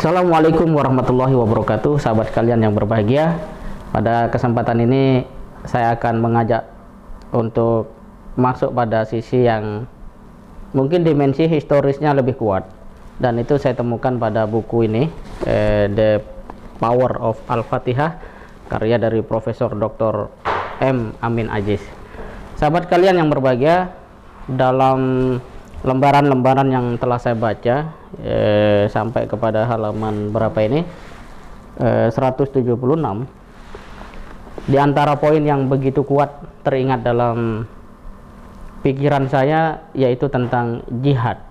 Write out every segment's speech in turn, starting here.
Assalamualaikum warahmatullahi wabarakatuh, sahabat kalian yang berbahagia. Pada kesempatan ini saya akan mengajak untuk masuk pada sisi yang mungkin dimensi historisnya lebih kuat, dan itu saya temukan pada buku ini, The Power of Al-Fatihah, karya dari Profesor Dr. M. Amin Aziz. Sahabat kalian yang berbahagia, dalam lembaran-lembaran yang telah saya baca sampai kepada halaman berapa ini, 176, di antara poin yang begitu kuat teringat dalam pikiran saya yaitu tentang jihad.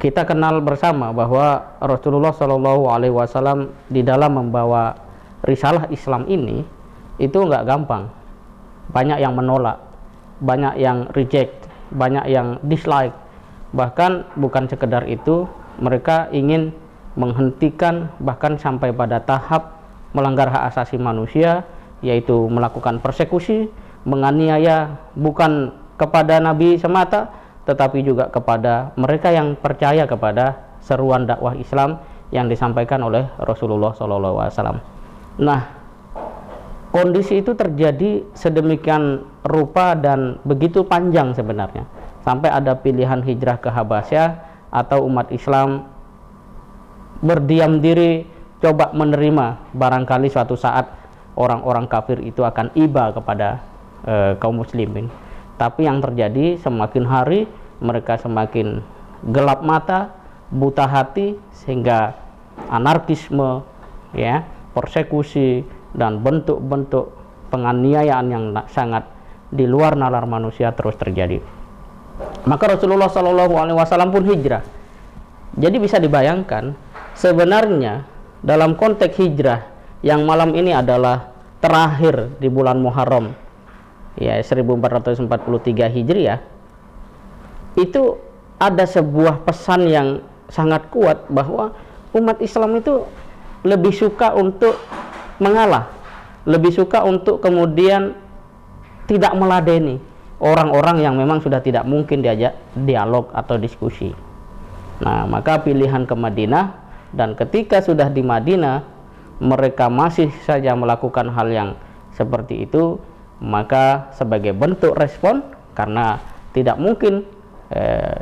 Kita kenal bersama bahwa Rasulullah Shallallahu Alaihi Wasallam di dalam membawa risalah Islam ini itu nggak gampang. Banyak yang menolak, banyak yang reject, banyak yang dislike. Bahkan bukan sekedar itu, mereka ingin menghentikan bahkan sampai pada tahap melanggar hak asasi manusia, yaitu melakukan persekusi, menganiaya bukan kepada Nabi semata, tetapi juga kepada mereka yang percaya kepada seruan dakwah Islam yang disampaikan oleh Rasulullah SAW. Nah, kondisi itu terjadi sedemikian rupa dan begitu panjang sebenarnya, sampai ada pilihan hijrah ke Habasyah atau umat Islam berdiam diri coba menerima barangkali suatu saat orang-orang kafir itu akan iba kepada kaum muslimin. Tapi yang terjadi semakin hari mereka semakin gelap mata, buta hati, sehingga anarkisme, ya, persekusi dan bentuk-bentuk penganiayaan yang sangat di luar nalar manusia terus terjadi. Maka Rasulullah Shallallahu Alaihi Wasallam pun hijrah. Jadi bisa dibayangkan sebenarnya dalam konteks hijrah yang malam ini adalah terakhir di bulan Muharram, ya, 1443 Hijriah, itu ada sebuah pesan yang sangat kuat bahwa umat Islam itu lebih suka untuk mengalah, lebih suka untuk kemudian tidak meladeni orang-orang yang memang sudah tidak mungkin diajak dialog atau diskusi. Nah, maka pilihan ke Madinah, dan ketika sudah di Madinah mereka masih saja melakukan hal yang seperti itu, maka sebagai bentuk respon, karena tidak mungkin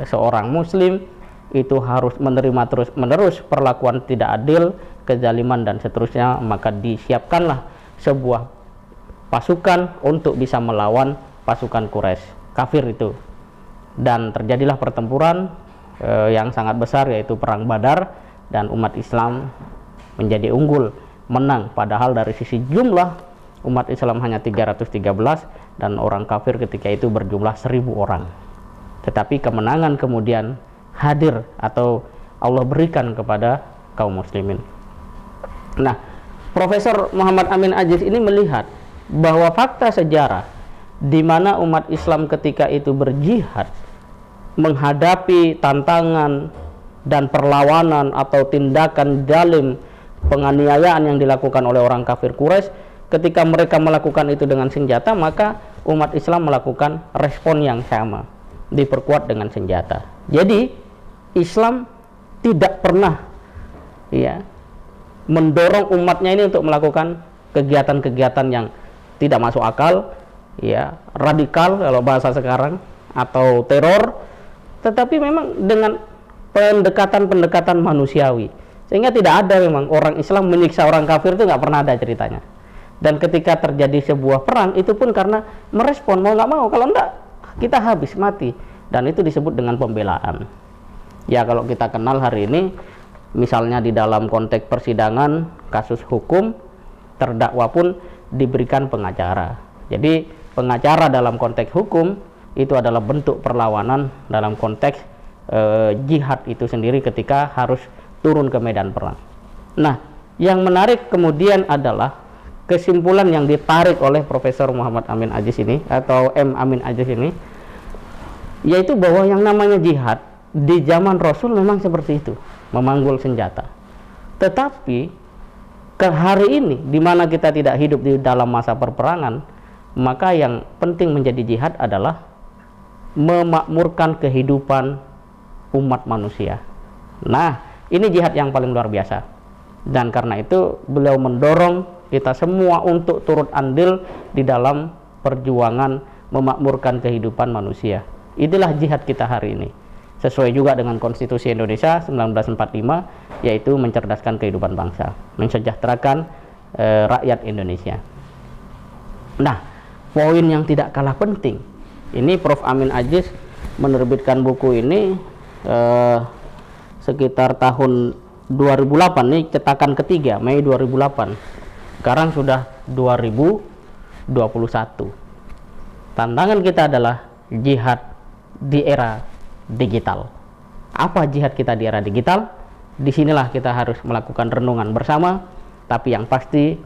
seorang muslim itu harus menerima terus-menerus perlakuan tidak adil, kezaliman dan seterusnya, maka disiapkanlah sebuah pasukan untuk bisa melawan pasukan Quraisy kafir itu, dan terjadilah pertempuran yang sangat besar, yaitu perang Badar, dan umat Islam menjadi unggul, menang, padahal dari sisi jumlah umat Islam hanya 313 dan orang kafir ketika itu berjumlah 1000 orang. Tetapi kemenangan kemudian hadir atau Allah berikan kepada kaum muslimin. Nah, Profesor Muhammad Amin Aziz ini melihat bahwa fakta sejarah di mana umat Islam ketika itu berjihad menghadapi tantangan dan perlawanan atau tindakan zalim, penganiayaan yang dilakukan oleh orang kafir Quraisy, ketika mereka melakukan itu dengan senjata, maka umat Islam melakukan respon yang sama, diperkuat dengan senjata. Jadi Islam tidak pernah, ya, mendorong umatnya ini untuk melakukan kegiatan-kegiatan yang tidak masuk akal, ya, radikal kalau bahasa sekarang, atau teror, tetapi memang dengan pendekatan-pendekatan manusiawi, sehingga tidak ada memang orang Islam menyiksa orang kafir, itu nggak pernah ada ceritanya. Dan ketika terjadi sebuah perang, itu pun karena merespon, mau nggak mau, kalau enggak kita habis mati, dan itu disebut dengan pembelaan. Ya, kalau kita kenal hari ini, misalnya di dalam konteks persidangan kasus hukum, terdakwa pun diberikan pengacara. Jadi pengacara dalam konteks hukum itu adalah bentuk perlawanan dalam konteks jihad itu sendiri ketika harus turun ke medan perang. Nah, yang menarik kemudian adalah kesimpulan yang ditarik oleh Profesor Muhammad Amin Aziz ini, atau M. Amin Aziz ini, yaitu bahwa yang namanya jihad di zaman Rasul memang seperti itu, memanggul senjata. Tetapi ke hari ini, di mana kita tidak hidup di dalam masa perperangan, maka yang penting menjadi jihad adalah memakmurkan kehidupan umat manusia. Nah, Ini jihad yang paling luar biasa. Dan karena itu beliau mendorong kita semua untuk turut andil di dalam perjuangan memakmurkan kehidupan manusia. Itulah jihad kita hari ini. Sesuai juga dengan Konstitusi Indonesia 1945, yaitu mencerdaskan kehidupan bangsa, mensejahterakan rakyat Indonesia. Nah, poin yang tidak kalah penting, ini Prof. Amin Ajis menerbitkan buku ini sekitar tahun 2008, nih cetakan ketiga, Mei 2008. Sekarang sudah 2021. Tantangan kita adalah jihad di era digital. Apa jihad kita di era digital? Disinilah kita harus melakukan renungan bersama. Tapi yang pasti,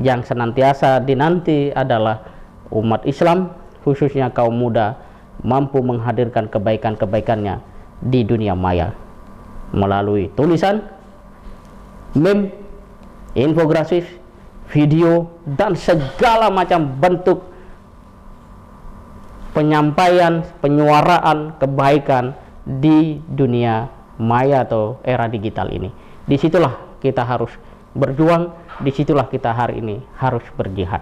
yang senantiasa dinanti adalah umat Islam, khususnya kaum muda, mampu menghadirkan kebaikan-kebaikannya di dunia maya melalui tulisan, meme, infografis, video, dan segala macam bentuk penyampaian, penyuaraan kebaikan di dunia maya atau era digital ini. Disitulah kita harus berjuang, disitulah kita hari ini harus berjihad.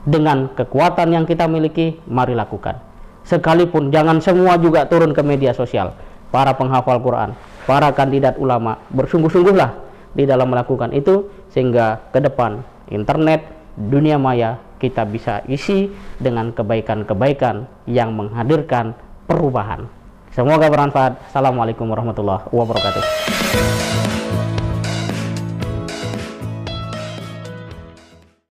Dengan kekuatan yang kita miliki, mari lakukan. Sekalipun jangan semua juga turun ke media sosial. Para penghafal Quran, para kandidat ulama, bersungguh-sungguhlah di dalam melakukan itu, sehingga ke depan internet, dunia maya kita bisa isi dengan kebaikan-kebaikan yang menghadirkan perubahan. Semoga bermanfaat. Assalamualaikum warahmatullahi wabarakatuh.